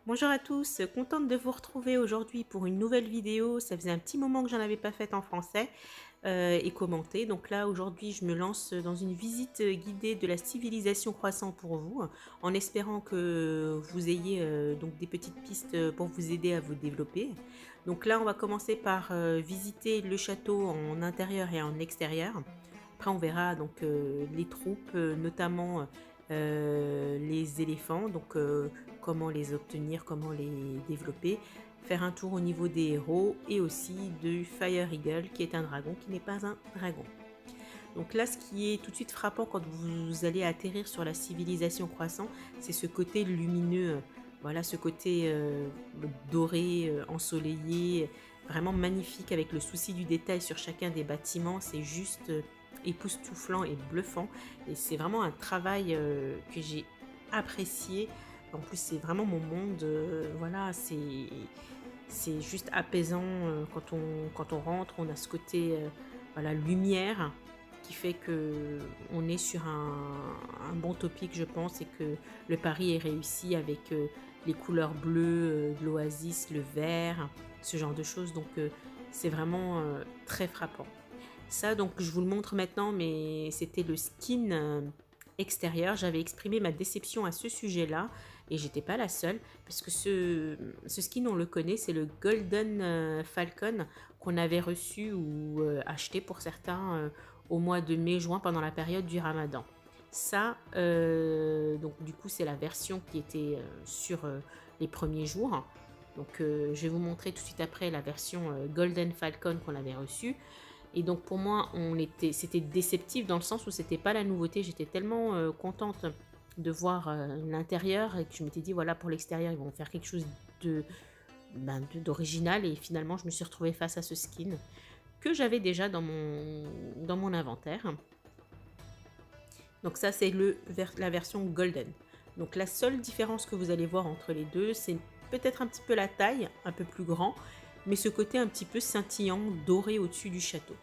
Bonjour à tous, contente de vous retrouver aujourd'hui pour une nouvelle vidéo. Ça faisait un petit moment que j'en avais pas faite en français et commentée. Donc là aujourd'hui je me lance dans une visite guidée de la civilisation croissant pour vous, en espérant que vous ayez donc des petites pistes pour vous aider à vous développer. Donc là on va commencer par visiter le château en intérieur et en extérieur. Après on verra donc les troupes, notamment les éléphants, donc comment les obtenir, comment les développer, faire un tour au niveau des héros et aussi de Fire Eagle qui est un dragon qui n'est pas un dragon. Donc là, ce qui est tout de suite frappant quand vous allez atterrir sur la civilisation croissant, c'est ce côté lumineux, voilà, ce côté doré, ensoleillé, vraiment magnifique avec le souci du détail sur chacun des bâtiments. C'est juste époustouflant et bluffant. Et c'est vraiment un travail que j'ai apprécié. En plus, c'est vraiment mon monde. Voilà, c'est juste apaisant quand on rentre. On a ce côté voilà, lumière qui fait que on est sur un bon topic, je pense, et que le pari est réussi avec les couleurs bleues de l'oasis, le vert, ce genre de choses. Donc c'est vraiment très frappant. Ça, donc je vous le montre maintenant, mais c'était le skin extérieur. J'avais exprimé ma déception à ce sujet-là et j'étais pas la seule, parce que ce skin, on le connaît, c'est le Golden Falcon qu'on avait reçu ou acheté pour certains au mois de mai-juin pendant la période du Ramadan. Ça, donc du coup, c'est la version qui était sur les premiers jours. Donc je vais vous montrer tout de suite après la version Golden Falcon qu'on avait reçue. Et donc pour moi, c'était déceptif dans le sens où c'était pas la nouveauté. J'étais tellement contente de voir l'intérieur et que je m'étais dit voilà, pour l'extérieur ils vont faire quelque chose d'original, et finalement je me suis retrouvée face à ce skin que j'avais déjà dans mon inventaire. Donc ça c'est la version Golden. Donc la seule différence que vous allez voir entre les deux, c'est peut-être un petit peu la taille, un peu plus grand, mais ce côté un petit peu scintillant, doré au-dessus du château.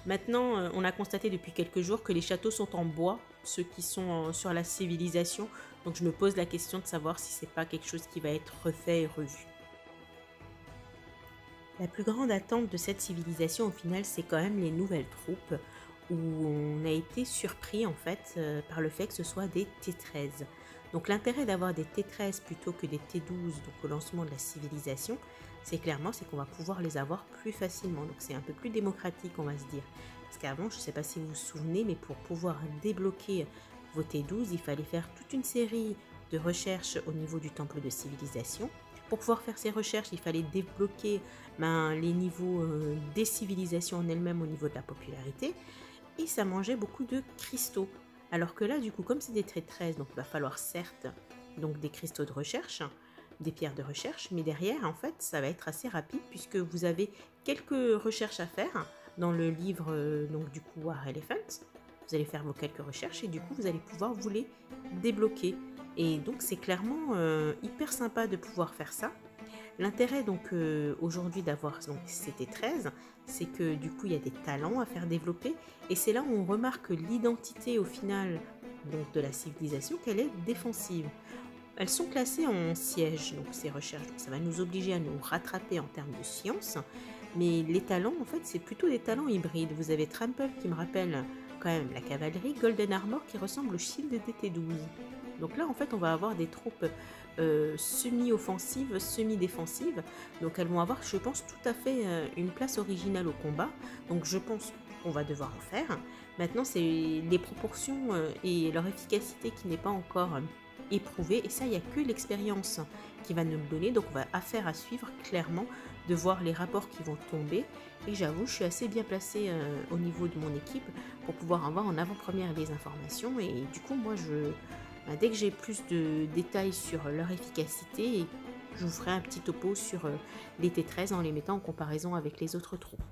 Maintenant, on a constaté depuis quelques jours que les châteaux sont en bois, ceux qui sont sur la civilisation. Donc je me pose la question de savoir si c'est pas quelque chose qui va être refait et revu. La plus grande attente de cette civilisation au final, c'est quand même les nouvelles troupes, où on a été surpris en fait par le fait que ce soit des T13. Donc l'intérêt d'avoir des T13 plutôt que des T12, donc au lancement de la civilisation, c'est qu'on va pouvoir les avoir plus facilement. Donc c'est un peu plus démocratique, on va se dire. Parce qu'avant, je ne sais pas si vous vous souvenez, mais pour pouvoir débloquer vos T12, il fallait faire toute une série de recherches au niveau du temple de civilisation. Pour pouvoir faire ces recherches, il fallait débloquer les niveaux des civilisations en elles-mêmes au niveau de la popularité. Et ça mangeait beaucoup de cristaux. Alors que là, du coup, comme c'est des traits 13, donc il va falloir certes donc des cristaux de recherche, des pierres de recherche, mais derrière, en fait, ça va être assez rapide puisque vous avez quelques recherches à faire dans le livre donc du coup War Elephant. Vous allez faire vos quelques recherches et du coup, vous allez pouvoir vous les débloquer. Et donc, c'est clairement hyper sympa de pouvoir faire ça. L'intérêt donc aujourd'hui d'avoir CT 13, c'est que du coup il y a des talents à faire développer, et c'est là où on remarque l'identité au final donc, de la civilisation, qu'elle est défensive. Elles sont classées en siège, donc ces recherches, donc ça va nous obliger à nous rattraper en termes de science, mais les talents en fait c'est plutôt des talents hybrides. Vous avez Trample qui me rappelle quand même la cavalerie, Golden Armor qui ressemble au shield des T12. Donc là en fait on va avoir des troupes semi-offensives, semi-défensives, donc elles vont avoir je pense tout à fait une place originale au combat, donc je pense qu'on va devoir en faire. Maintenant c'est les proportions et leur efficacité qui n'est pas encore éprouvée, et ça il n'y a que l'expérience qui va nous le donner, donc on va affaire à suivre clairement, de voir les rapports qui vont tomber, et j'avoue je suis assez bien placée au niveau de mon équipe pour pouvoir avoir en avant-première les informations, et du coup moi dès que j'ai plus de détails sur leur efficacité, je vous ferai un petit topo sur les T13 en les mettant en comparaison avec les autres troupes.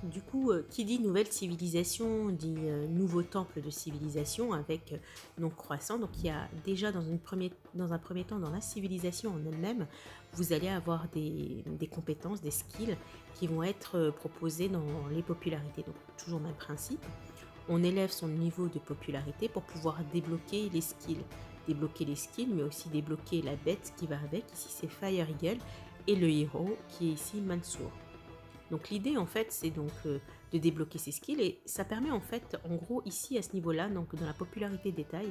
Du coup, qui dit nouvelle civilisation dit nouveau temple de civilisation avec donc croissant. Donc il y a déjà dans un premier temps dans la civilisation en elle-même, vous allez avoir des compétences, des skills qui vont être proposés dans les popularités. Donc toujours le même principe. On élève son niveau de popularité pour pouvoir débloquer les skills, débloquer les skills, mais aussi débloquer la bête qui va avec. Ici, c'est Fire Eagle et le héros qui est ici Mansour. Donc l'idée en fait c'est donc de débloquer ces skills et ça permet en fait en gros ici à ce niveau là, donc dans la popularité détail,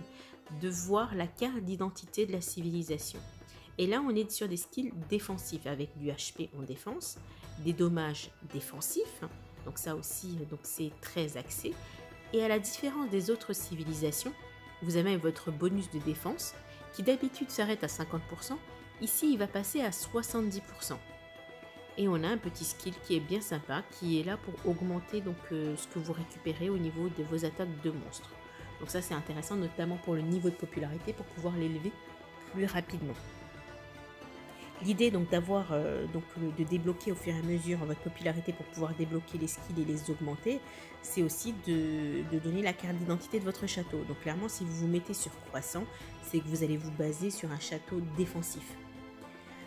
de voir la carte d'identité de la civilisation. Et là on est sur des skills défensifs avec du HP en défense, des dommages défensifs, donc ça aussi donc c'est très axé. Et à la différence des autres civilisations, vous avez votre bonus de défense qui d'habitude s'arrête à 50%, ici il va passer à 70%. Et on a un petit skill qui est bien sympa, qui est là pour augmenter donc, ce que vous récupérez au niveau de vos attaques de monstres. Donc ça c'est intéressant notamment pour le niveau de popularité pour pouvoir l'élever plus rapidement. L'idée donc d'avoir de débloquer au fur et à mesure votre popularité pour pouvoir débloquer les skills et les augmenter, c'est aussi de donner la carte d'identité de votre château. Donc clairement si vous vous mettez sur croissant, c'est que vous allez vous baser sur un château défensif.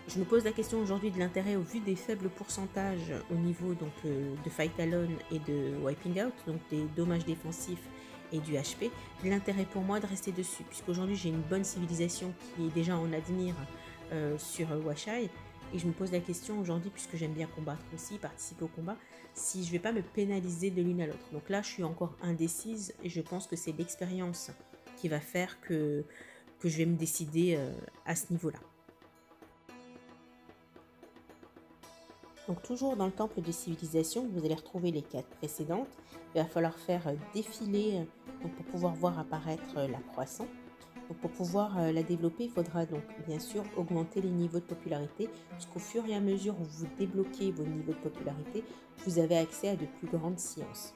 Je me pose la question aujourd'hui de l'intérêt au vu des faibles pourcentages au niveau donc, de Fight Alone et de Wiping Out, donc des dommages défensifs et du HP, l'intérêt pour moi de rester dessus, puisqu'aujourd'hui j'ai une bonne civilisation qui est déjà en admire sur Washai, et je me pose la question aujourd'hui, puisque j'aime bien combattre aussi, participer au combat, si je vais pas me pénaliser de l'une à l'autre. Donc là je suis encore indécise et je pense que c'est l'expérience qui va faire que je vais me décider à ce niveau-là. Donc toujours dans le temple de civilisation, vous allez retrouver les quêtes précédentes. Il va falloir faire défiler donc pour pouvoir voir apparaître la croissant. Donc pour pouvoir la développer, il faudra donc bien sûr augmenter les niveaux de popularité, puisqu'au fur et à mesure où vous débloquez vos niveaux de popularité, vous avez accès à de plus grandes sciences.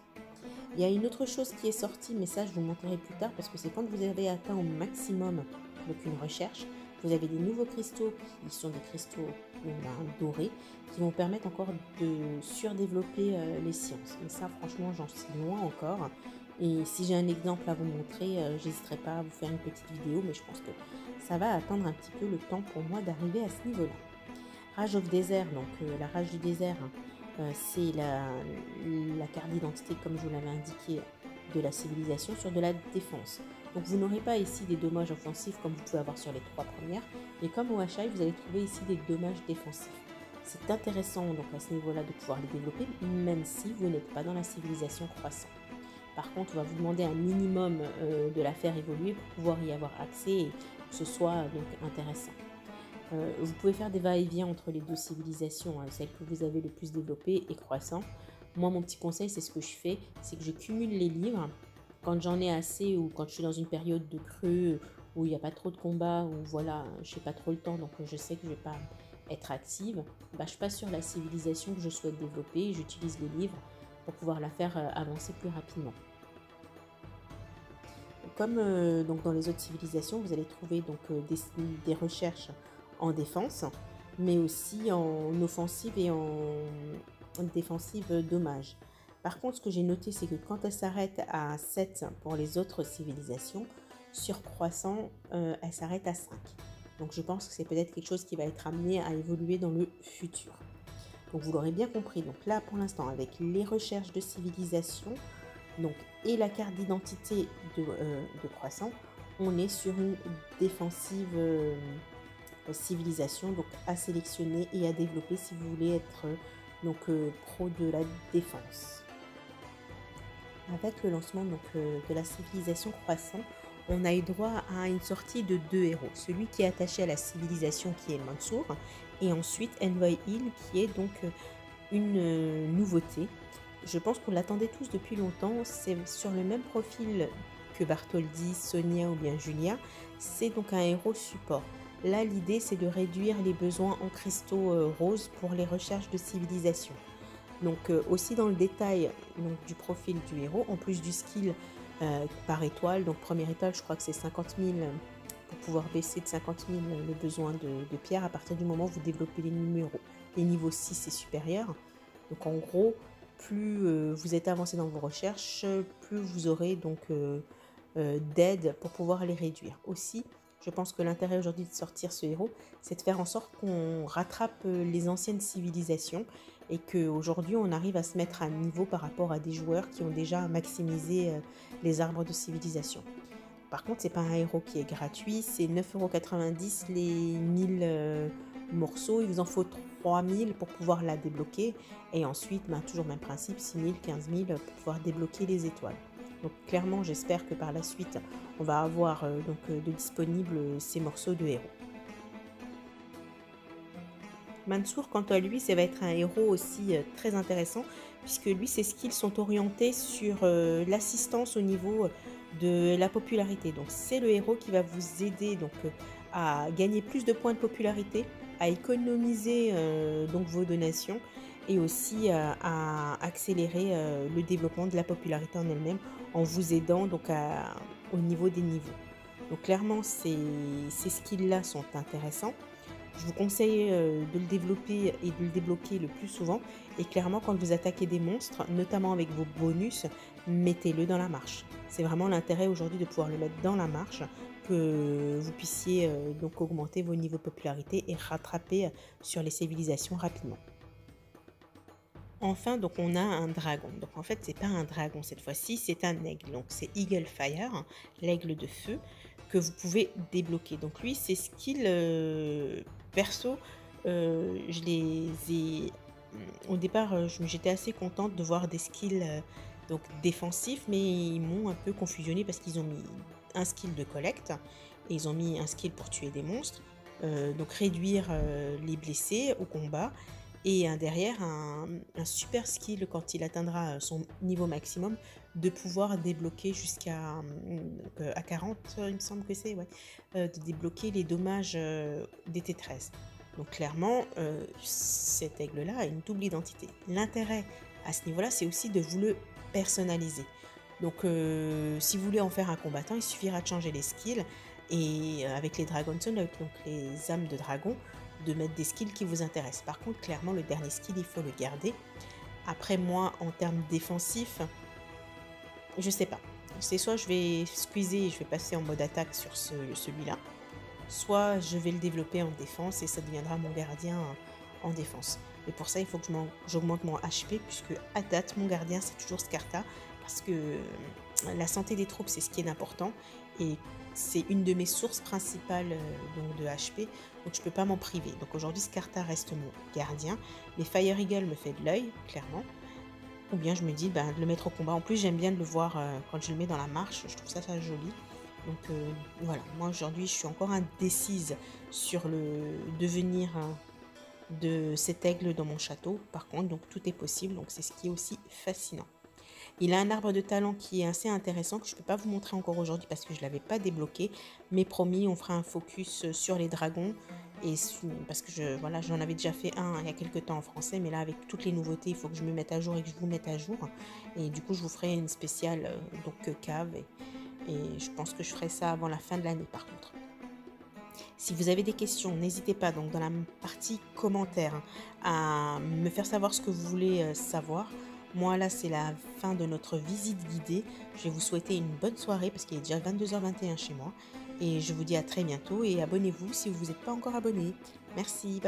Il y a une autre chose qui est sortie, mais ça je vous montrerai plus tard, parce que c'est quand vous avez atteint au maximum donc une recherche, vous avez des nouveaux cristaux qui sont des cristaux dorés qui vont permettre encore de surdévelopper les sciences. Mais ça franchement j'en suis loin encore. Et si j'ai un exemple à vous montrer, j'hésiterai pas à vous faire une petite vidéo, mais je pense que ça va attendre un petit peu le temps pour moi d'arriver à ce niveau-là. Rage of Desert, donc la rage du désert, c'est la carte d'identité, comme je vous l'avais indiqué, de la civilisation sur de la défense. Donc vous n'aurez pas ici des dommages offensifs comme vous pouvez avoir sur les trois premières, mais comme au HI, vous allez trouver ici des dommages défensifs. C'est intéressant donc à ce niveau-là de pouvoir les développer, même si vous n'êtes pas dans la civilisation croissante. Par contre, on va vous demander un minimum de la faire évoluer pour pouvoir y avoir accès et que ce soit donc intéressant. Vous pouvez faire des va-et-vient entre les deux civilisations, celle que vous avez le plus développée et croissant. Moi, mon petit conseil, c'est ce que je fais, c'est que je cumule les livres. Quand j'en ai assez ou quand je suis dans une période de creux où il n'y a pas trop de combats, ou voilà, je n'ai pas trop le temps, donc je sais que je ne vais pas être active, je passe sur la civilisation que je souhaite développer et j'utilise les livres pour pouvoir la faire avancer plus rapidement. Comme donc dans les autres civilisations, vous allez trouver donc, des recherches en défense, mais aussi en offensive et en défensive dommage. Par contre, ce que j'ai noté, c'est que quand elle s'arrête à 7 pour les autres civilisations, sur croissant, elle s'arrête à 5. Donc je pense que c'est peut-être quelque chose qui va être amené à évoluer dans le futur. Donc vous l'aurez bien compris. Donc là, pour l'instant, avec les recherches de civilisation donc, et la carte d'identité de croissant, on est sur une défensive civilisation donc à sélectionner et à développer si vous voulez être donc pro de la défense. Avec le lancement donc, de la civilisation croissant, on a eu droit à une sortie de deux héros. Celui qui est attaché à la civilisation qui est Mansour et ensuite Envoy Hill qui est donc une nouveauté. Je pense qu'on l'attendait tous depuis longtemps. C'est sur le même profil que Bartholdi, Sonia ou bien Julia. C'est donc un héros support. Là, l'idée, c'est de réduire les besoins en cristaux roses pour les recherches de civilisation. Donc, aussi dans le détail donc, du profil du héros, en plus du skill par étoile. Donc, première étoile, je crois que c'est 50 000 pour pouvoir baisser de 50 000 le besoin de pierre à partir du moment où vous développez les numéros. Les niveaux 6 et supérieurs. Donc, en gros, plus vous êtes avancé dans vos recherches, plus vous aurez donc d'aide pour pouvoir les réduire. Aussi, je pense que l'intérêt aujourd'hui de sortir ce héros, c'est de faire en sorte qu'on rattrape les anciennes civilisations et qu'aujourd'hui on arrive à se mettre à niveau par rapport à des joueurs qui ont déjà maximisé les arbres de civilisation. Par contre, c'est pas un héros qui est gratuit, c'est 9,90 € les 1000 morceaux. Il vous en faut 3000 pour pouvoir la débloquer. Et ensuite, ben, toujours même principe, 6000, 15000 pour pouvoir débloquer les étoiles. Donc clairement, j'espère que par la suite, on va avoir de disponibles ces morceaux de héros. Mansour, quant à lui, ça va être un héros aussi très intéressant, puisque lui, ses skills sont orientés sur l'assistance au niveau de la popularité. Donc c'est le héros qui va vous aider à gagner plus de points de popularité, à économiser donc vos donations et aussi à accélérer le développement de la popularité en elle-même en vous aidant au niveau des niveaux. Donc clairement, ces skills-là sont intéressants. Je vous conseille de le développer et de le débloquer le plus souvent. Et clairement, quand vous attaquez des monstres, notamment avec vos bonus, mettez-le dans la marche. C'est vraiment l'intérêt aujourd'hui de pouvoir le mettre dans la marche, que vous puissiez donc augmenter vos niveaux de popularité et rattraper sur les civilisations rapidement. Enfin, donc on a un dragon. Donc en fait, c'est pas un dragon cette fois-ci, c'est un aigle. Donc c'est Eagle Fire, l'aigle de feu, que vous pouvez débloquer. Donc lui, ses skills perso, je les ai... Au départ, j'étais assez contente de voir des skills donc défensifs, mais ils m'ont un peu confusionné parce qu'ils ont mis un skill de collecte et ils ont mis un skill pour tuer des monstres, donc réduire les blessés au combat. Et derrière, un super skill quand il atteindra son niveau maximum, de pouvoir débloquer jusqu'à à 40, il me semble que c'est, ouais, de débloquer les dommages des T13. Donc clairement, cet aigle-là a une double identité. L'intérêt à ce niveau-là, c'est aussi de vous le personnaliser. Donc si vous voulez en faire un combattant, il suffira de changer les skills et avec les Dragon Souls, donc les âmes de dragon, de mettre des skills qui vous intéressent. Par contre, clairement, le dernier skill, il faut le garder. Après, moi, en termes défensifs, je sais pas. C'est soit je vais squeezer et je vais passer en mode attaque sur celui-là, soit je vais le développer en défense et ça deviendra mon gardien en défense. Et pour ça, il faut que j'augmente mon HP, puisque à date, mon gardien, c'est toujours Scarta, parce que la santé des troupes, c'est ce qui est important. Et c'est une de mes sources principales donc de HP, donc je ne peux pas m'en priver. Donc aujourd'hui, Scarta reste mon gardien, mais Fire Eagle me fait de l'œil, clairement. Ou bien je me dis de le mettre au combat. En plus, j'aime bien de le voir quand je le mets dans la marche, je trouve ça joli. Donc voilà, moi aujourd'hui, je suis encore indécise sur le devenir de cet aigle dans mon château. Par contre, donc tout est possible, donc c'est ce qui est aussi fascinant. Il a un arbre de talent qui est assez intéressant, que je ne peux pas vous montrer encore aujourd'hui parce que je ne l'avais pas débloqué. Mais promis, on fera un focus sur les dragons. Et parce que voilà, j'en avais déjà fait un il y a quelques temps en français. Mais là, avec toutes les nouveautés, il faut que je me mette à jour et que je vous mette à jour. Et du coup, je vous ferai une spéciale cave. Et je pense que je ferai ça avant la fin de l'année par contre. Si vous avez des questions, n'hésitez pas donc dans la partie commentaires à me faire savoir ce que vous voulez savoir. Moi là c'est la fin de notre visite guidée. Je vais vous souhaiter une bonne soirée parce qu'il est déjà 22h21 chez moi. Et je vous dis à très bientôt et abonnez-vous si vous n'êtes pas encore abonné. Merci, bye bye.